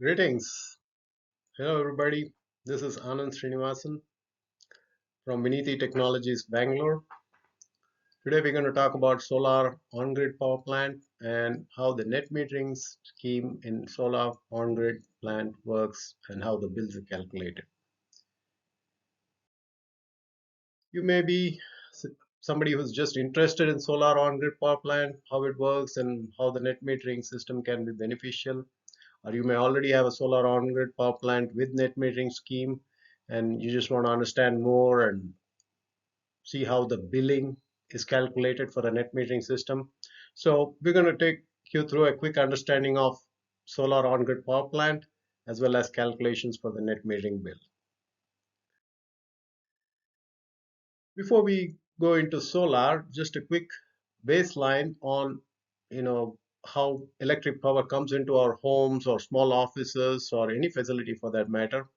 Greetings. Hello, everybody. This is Anand Srinivasan from Viniti Technologies, Bangalore. Today, we're going to talk about solar on-grid power plant and how the net metering scheme in solar on-grid plant works and how the bills are calculated. You may be somebody who's just interested in solar on-grid power plant, how it works, and how the net metering system can be beneficial. Or you may already have a solar on-grid power plant with net metering scheme, and you just want to understand more and see how the billing is calculated for the net metering system. So we're going to take you through a quick understanding of solar on-grid power plant as well as calculations for the net metering bill. Before we go into solar, just a quick baseline on how electric power comes into our homes or small offices or any facility for that matter.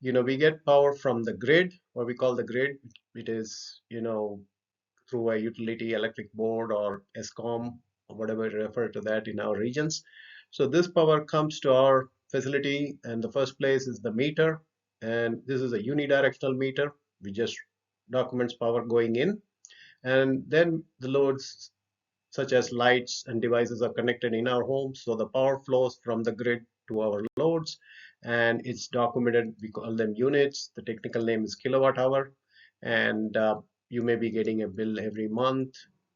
We get power from the grid, what we call the grid. It is through a utility electric board or ESCOM or whatever we refer to that in our regions. So this power comes to our facility, and the first place is the meter, and this is a unidirectional meter. We just documents power going in, and then the loads such as lights and devices are connected in our homes. So the power flows from the grid to our loads, and it's documented. We call them units. The technical name is kilowatt hour, and you may be getting a bill every month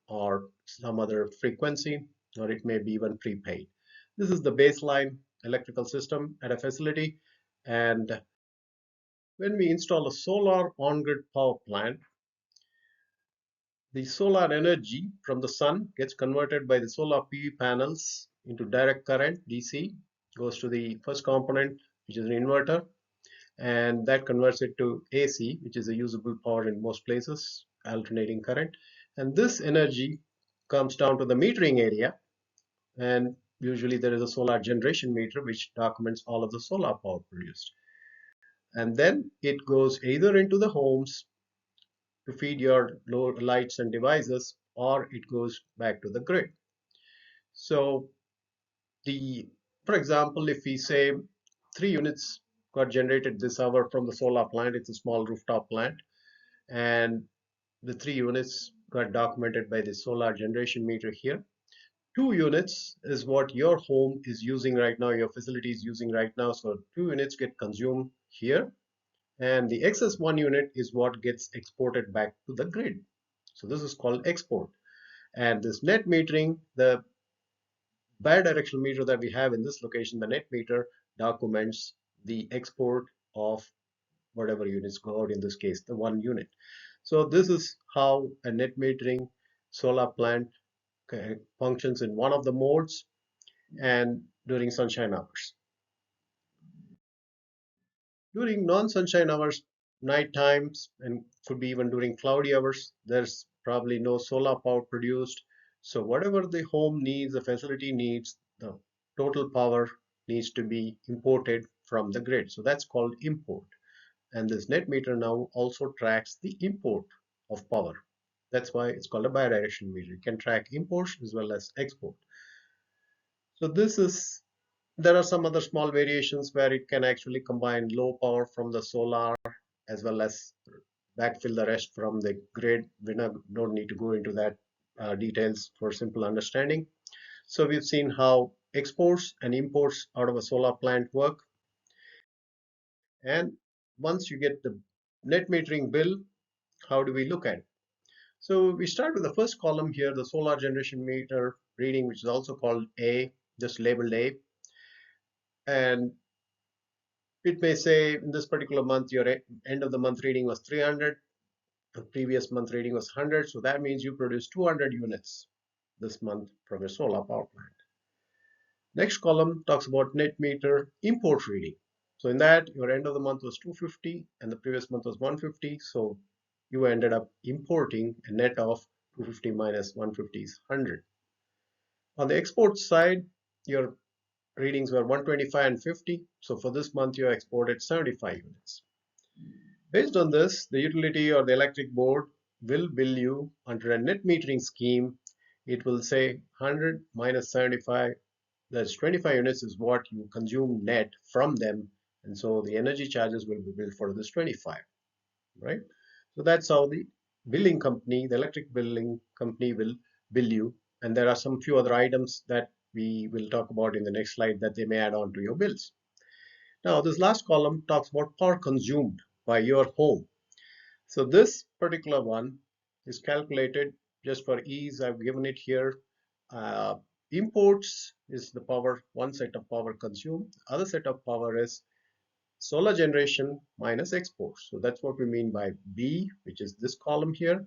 or some other frequency, or it may be even prepaid. This is the baseline electrical system at a facility. And when we install a solar on-grid power plant, the solar energy from the sun gets converted by the solar PV panels into direct current DC, goes to the first component, which is an inverter, and that converts it to AC, which is a usable power in most places, alternating current. And this energy comes down to the metering area, and usually there is a solar generation meter which documents all of the solar power produced. And then it goes either into the homes to feed your lights and devices, or it goes back to the grid. So for example, if we say 3 units got generated this hour from the solar plant, it's a small rooftop plant, and the 3 units got documented by the solar generation meter here. 2 units is what your home is using right now, your facility is using right now. So 2 units get consumed here, and the excess 1 unit is what gets exported back to the grid. So this is called export. And this net metering, the bidirectional meter that we have in this location, the net meter documents the export of whatever units go out, in this case, the 1 unit. So this is how a net metering solar plant functions in one of the modes and during sunshine hours. During non-sunshine hours, night times, and could be even during cloudy hours, there's probably no solar power produced. So whatever the home needs, the facility needs, the total power needs to be imported from the grid. So that's called import. And this net meter now also tracks the import of power. That's why it's called a bidirectional meter. It can track imports as well as export. So there are some other small variations where it can actually combine low power from the solar as well as backfill the rest from the grid. We don't need to go into that details for simple understanding. So we've seen how exports and imports out of a solar plant work. And once you get the net metering bill, how do we look at it? So we start with the first column here, the solar generation meter reading, which is also called A, just labeled A. And it may say in this particular month, your end of the month reading was 300, the previous month reading was 100. So that means you produced 200 units this month from your solar power plant. Next column talks about net meter import reading. So in that, your end of the month was 250 and the previous month was 150. So you ended up importing a net of 250 minus 150 is 100. On the export side, your readings were 125 and 50. So for this month, you exported 75 units. Based on this, the utility or the electric board will bill you under a net metering scheme. It will say 100 minus 75 That's 25 units is what you consume net from them, and so the energy charges will be billed for this 25, right? So that's how the billing company, the electric billing company, will bill you. And there are some few other items that we will talk about in the next slide that they may add on to your bills. Now, this last column talks about power consumed by your home. So this particular one is calculated just for ease. I've given it here. Uh, Imports is the power, one set of power consumed. Other set of power is solar generation minus exports. So that's what we mean by B, which is this column here,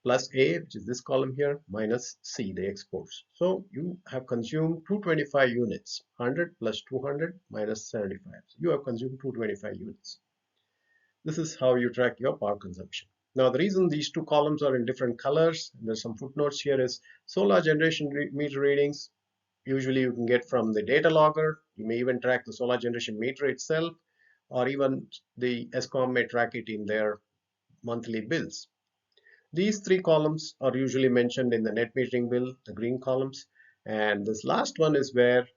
plus A, which is this column here, minus C, the exports. So you have consumed 225 units, 100 plus 200 minus 75. So you have consumed 225 units. This is how you track your power consumption. Now, the reason these two columns are in different colors, there's some footnotes here, is solar generation meter readings. Usually you can get from the data logger. You may even track the solar generation meter itself, or even the ESCOM may track it in their monthly bills. These three columns are usually mentioned in the net metering bill, the green columns. And this last one is where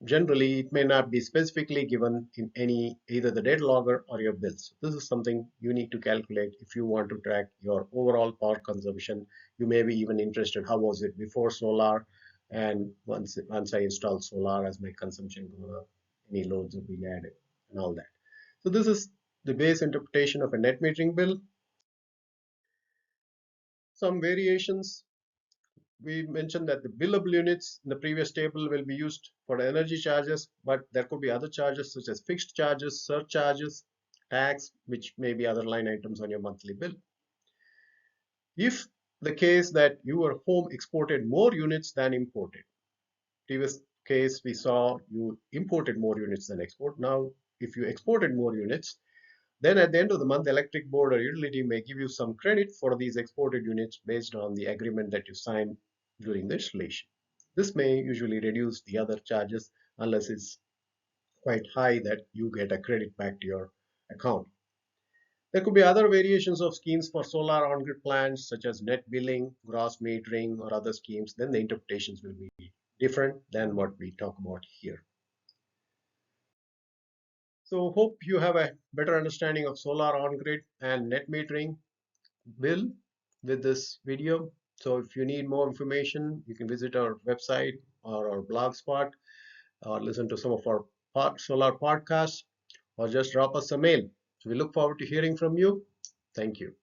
generally it may not be specifically given in any either the data logger or your bills. This is something you need to calculate if you want to track your overall power consumption. You may be even interested, how was it before solar, and once I install solar, as my consumption goes up, any loads are being added and all that. So this is the base interpretation of a net metering bill. Some variations. We mentioned that the billable units in the previous table will be used for the energy charges, but there could be other charges such as fixed charges, surcharges, tax, which may be other line items on your monthly bill. If the case that your home exported more units than imported, previous case we saw you imported more units than export. Now, if you exported more units, then at the end of the month, the electric board or utility may give you some credit for these exported units based on the agreement that you signed during the installation. This may usually reduce the other charges unless it's quite high that you get a credit back to your account. There could be other variations of schemes for solar on-grid plants such as net billing, gross metering, or other schemes. Then the interpretations will be different than what we talk about here. So hope you have a better understanding of solar on-grid and net metering bill with this video. So if you need more information, you can visit our website or our blog spot, or listen to some of our solar podcasts, or just drop us a mail. So we look forward to hearing from you. Thank you.